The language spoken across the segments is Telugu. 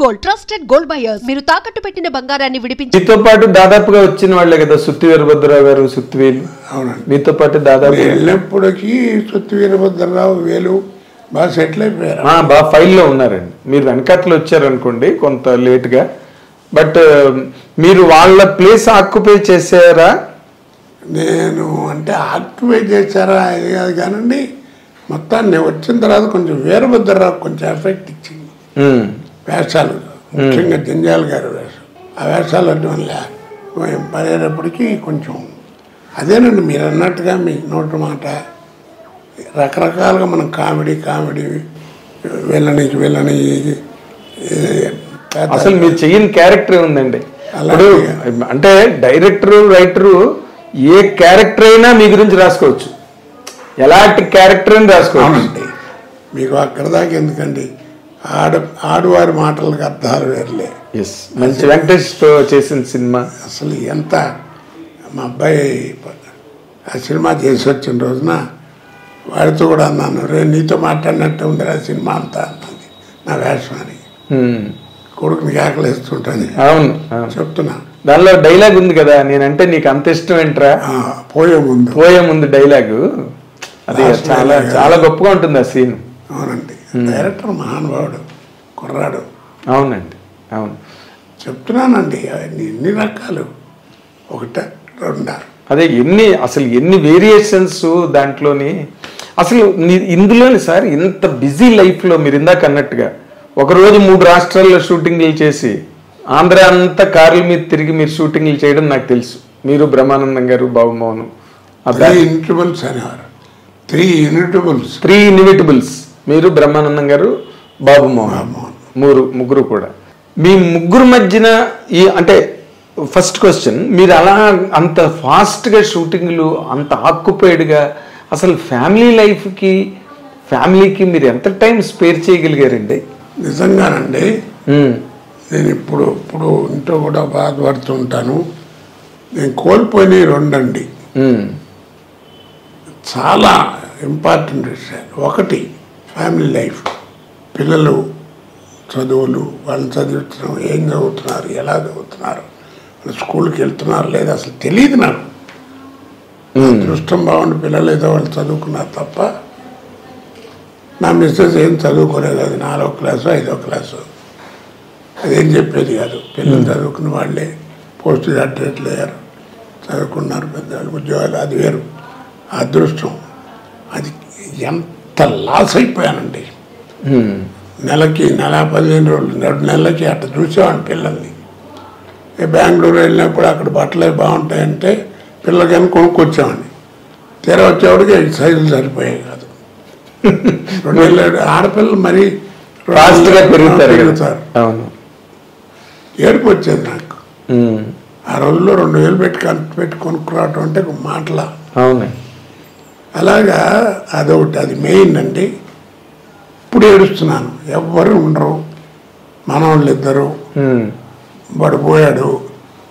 గోల్డ్ ట్రస్టెడ్ గోల్డ్ బయర్స్ మీరు తాకట్టు పెట్టిన బంగారాన్ని విడిపించి మీతో పాటు దాదాపుగా వచ్చిన వాళ్ళే కదా సుత్తి వీరభద్రరావు గారు సుత్తివేలు. అవునండి. మీతో పాటు దాదాపు వెళ్ళినప్పటికీ సుత్తి వీరభద్రరావు వేలు బాగా సెటిల్ అయిపోయారు. బాగా ఫైల్లో ఉన్నారండి. మీరు వెనకట్లో వచ్చారనుకోండి కొంత లేట్గా, బట్ మీరు వాళ్ళ ప్లేస్ ఆక్యుపై చేశారా? నేను అంటే ఆక్యుపై చేశారా అది కాదు కానండి, మొత్తాన్ని వచ్చిన తర్వాత కొంచెం వీరభద్రరావు కొంచెం ఎఫెక్ట్ ఇచ్చింది. వేషాలు ముఖ్యంగా జంజాల్ గారి వేషం, ఆ వేషాలు వల్ల పడేటప్పటికీ కొంచెం అదేనండి మీరు అన్నట్టుగా మీ నోటి మాట రకరకాలుగా మనం కామెడీ వెళ్ళని అసలు మీరు చెయ్యని క్యారెక్టర్ ఉందండి. ఇప్పుడు అంటే డైరెక్టరు రైటరు ఏ క్యారెక్టర్ అయినా మీ గురించి రాసుకోవచ్చు, ఎలాంటి క్యారెక్టర్ అని రాసుకోవచ్చు. మీకు అక్కడ దాకా ఎందుకండి, ఆడువారి మాటలకు అర్థాలు వేర్లే. ఎస్, మంచి వెంకటేష్ చేసిన సినిమా అసలు ఎంత మా అబ్బాయి ఆ సినిమా చేసి వచ్చిన రోజున వాడితో కూడా అన్నాను, రే నీతో మాట్లాడినట్టు ఉంది ఆ సినిమా అంతా అన్నది నా వేషం అని. కొడుకుని ఆకలిస్తుంటాను. అవును చెప్తున్నా, దానిలో డైలాగ్ ఉంది కదా, నేనంటే నీకు అంత ఇష్టం ఏంట్రా పోయే ముందు డైలాగు, అది చాలా చాలా గొప్పగా ఉంటుంది ఆ సీన్. అవునండి. డైరెక్టర్ మహానుభావుడు, కుర్రాడు. అవునండి, అవును చెప్తున్నానండి. అవన్నీ ఎన్ని రకాలు, ఒకట రెండా, అదే అసలు ఎన్ని వేరియేషన్స్ దాంట్లోని. అసలు ఇందులోని సార్ ఇంత బిజీ లైఫ్లో మీరు ఇందాక అన్నట్టుగా ఒకరోజు 3 రాష్ట్రాల్లో షూటింగ్లు చేసి ఆంధ్ర అంతా కార్ల మీద తిరిగి మీరు షూటింగ్లు చేయడం నాకు తెలుసు. మీరు బ్రహ్మానందం గారు, బాబుమోహన్, 3 ఇన్విటబుల్స్ అనేవారు. 3 ఇన్విటబుల్స్ మీరు, బ్రహ్మానందం గారు, బాబుమోహన్, ముగ్గురు కూడా. మీ ముగ్గురు మధ్యన అంటే ఫస్ట్ క్వశ్చన్, మీరు అలా అంత ఫాస్ట్గా షూటింగ్లు అంత ఆక్యుపైడ్గా అసలు ఫ్యామిలీకి మీరు ఎంత టైం స్పేర్ చేయగలిగారండి? నిజంగానండి, నేను ఇప్పుడు ఇంట్లో కూడా బాధపడుతుంటాను. నేను కోల్పోయినవి 2 అండి, చాలా ఇంపార్టెంట్ విషయాలు. ఒకటి ఫ్యామిలీ లైఫ్, పిల్లలు చదువులు, వాళ్ళని చదువుతున్నాం, ఏం చదువుతున్నారు, ఎలా చదువుతున్నారు, వాళ్ళు స్కూల్కి వెళ్తున్నారు లేదా అసలు తెలియదు నాకు. అదృష్టం బాగుండి పిల్లలు ఏదో వాళ్ళు చదువుకున్నారు తప్ప నా మిస్సెస్ ఏం చదువుకోలేదు. అది 4వ క్లాసు 5వ క్లాసు అదేం చెప్పేది కాదు. పిల్లలు చదువుకున్న వాళ్ళే పోస్ట్ గ్రాడ్యుయేట్లు అయ్యారు, చదువుకున్నారు, పెద్ద ఉద్యోగాలు. అది వేరు అదృష్టం. అది ఎంత లాస్ అయిపోయానండి. నెలకి 15 రోజులు 2 నెలలకి అట్లా చూసేవాడిని పిల్లల్ని. బెంగళూరు వెళ్ళినప్పుడు అక్కడ బట్టలు బాగుంటాయంటే పిల్లలకైనా కొనుక్కొచ్చేవాడిని. తీరా వచ్చేవాడికి 5 సైజులు సరిపోయాయి కాదు. 2 నెలలు ఆడపిల్లలు మరీ పెరుగుతారు. ఏడుపు వచ్చేది నాకు. ఆ రోజుల్లో 2000 పెట్టి కొనుక్కురావటం అంటే మాటల. అలాగా అదొకటి, అది మెయిన్ అండి. ఇప్పుడు ఏడుస్తున్నాను, ఎవ్వరు ఉండరు. మనవాళ్ళు 2 పడిపోయాడు.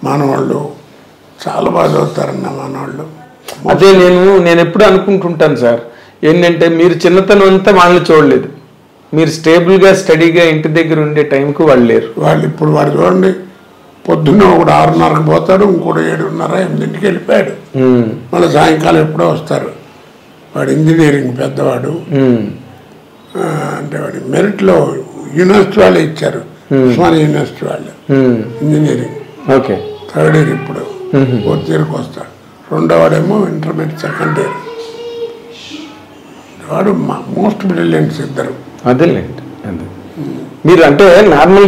మనవాళ్ళు చాలా బాగా చదువుతారన్న మనవాళ్ళు. అదే నేను ఎప్పుడు అనుకుంటుంటాను సార్, ఏంటంటే మీరు చిన్నతనం అంతా వాళ్ళని చూడలేదు. మీరు స్టేబుల్గా స్టడీగా ఇంటి దగ్గర ఉండే టైంకు వాళ్ళు లేరు. ఇప్పుడు వాడు చూడండి, పొద్దున్న ఒకడు 6:30కి పోతాడు, ఇంకోటి 7:30 8కి వెళ్ళిపోయాడు. మళ్ళీ సాయంకాలం ఎప్పుడో వస్తారు. వాడు ఇంజనీరింగ్ పెద్దవాడు. అంటే వాడి మెరిట్లో యూనివర్సిటీ వాళ్ళే ఇచ్చారు, ఉస్మానియా యూనివర్సిటీ వాళ్ళు ఇంజనీరింగ్. ఓకే, 3rd ఇయర్ ఇప్పుడు 4th ఇయర్కి వస్తాడు. 2వ వాడేమో ఇంటర్మీడియట్ 2nd ఇయర్. వాడు మోస్ట్ బ్రిలియంట్స్ 2. అదేలేండి. మీరు అంటే నార్మల్